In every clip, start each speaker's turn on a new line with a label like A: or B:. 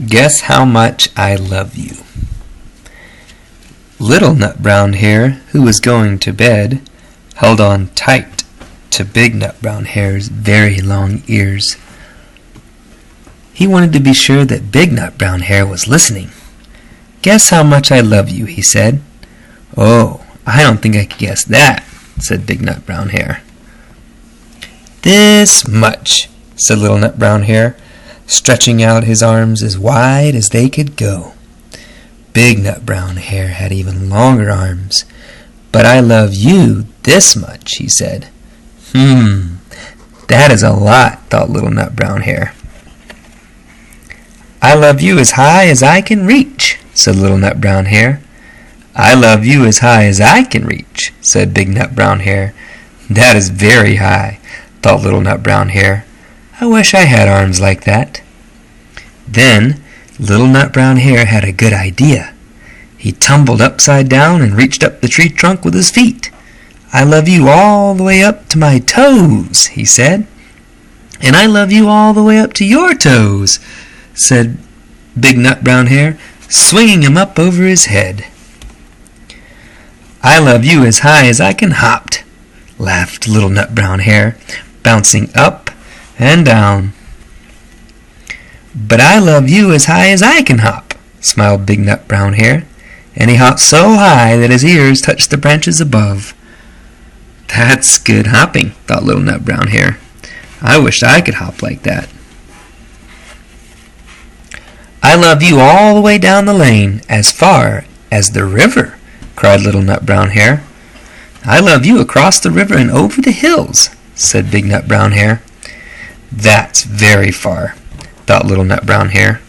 A: Guess how much I love you. Little Nut Brown Hare, who was going to bed, held on tight to Big Nut Brown Hare's very long ears. He wanted to be sure that Big Nut Brown Hare was listening. "Guess how much I love you," he said. "Oh, I don't think I could guess that," said Big Nut Brown Hare. "This much," said Little Nut Brown Hare, stretching out his arms as wide as they could go. Big Nut Brown Hare had even longer arms. "But I love you this much," he said. That is a lot," thought Little Nut Brown Hare. "I love you as high as I can reach," said Little Nut Brown Hare. "I love you as high as I can reach," said Big Nut Brown Hare. "That is very high," thought Little Nut Brown Hare. "I wish I had arms like that." Then Little Nut Brown Hare had a good idea. He tumbled upside down and reached up the tree trunk with his feet. "I love you all the way up to my toes," he said. "And I love you all the way up to your toes," said Big Nut Brown Hare, swinging him up over his head. "I love you as high as I can hop," laughed Little Nut Brown Hare, bouncing up and down. "But I love you as high as I can hop," smiled Big Nut Brown Hare, and he hopped so high that his ears touched the branches above. "That's good hopping," thought Little Nut Brown Hare. "I wish I could hop like that." "I love you all the way down the lane, as far as the river," cried Little Nut Brown Hare. "I love you across the river and over the hills," said Big Nut Brown Hare. "That's very far," thought Little Nut Brown Hare.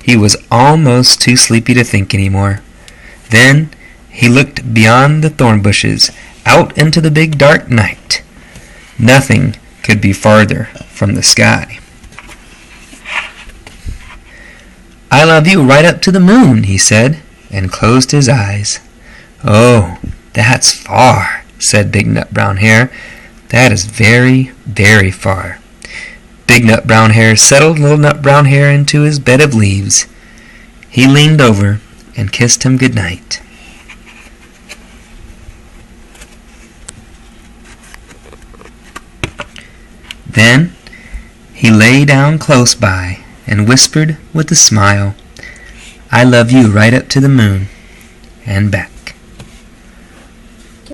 A: He was almost too sleepy to think any more. Then he looked beyond the thorn bushes, out into the big dark night. Nothing could be farther from the sky. "I love you right up to the moon," he said, and closed his eyes. "Oh, that's far," said Big Nut Brown Hare. "That is very, very far." Big Nut Brown Hare settled Little Nut Brown Hare into his bed of leaves. He leaned over and kissed him good night. Then he lay down close by and whispered with a smile, "I love you right up to the moon and back."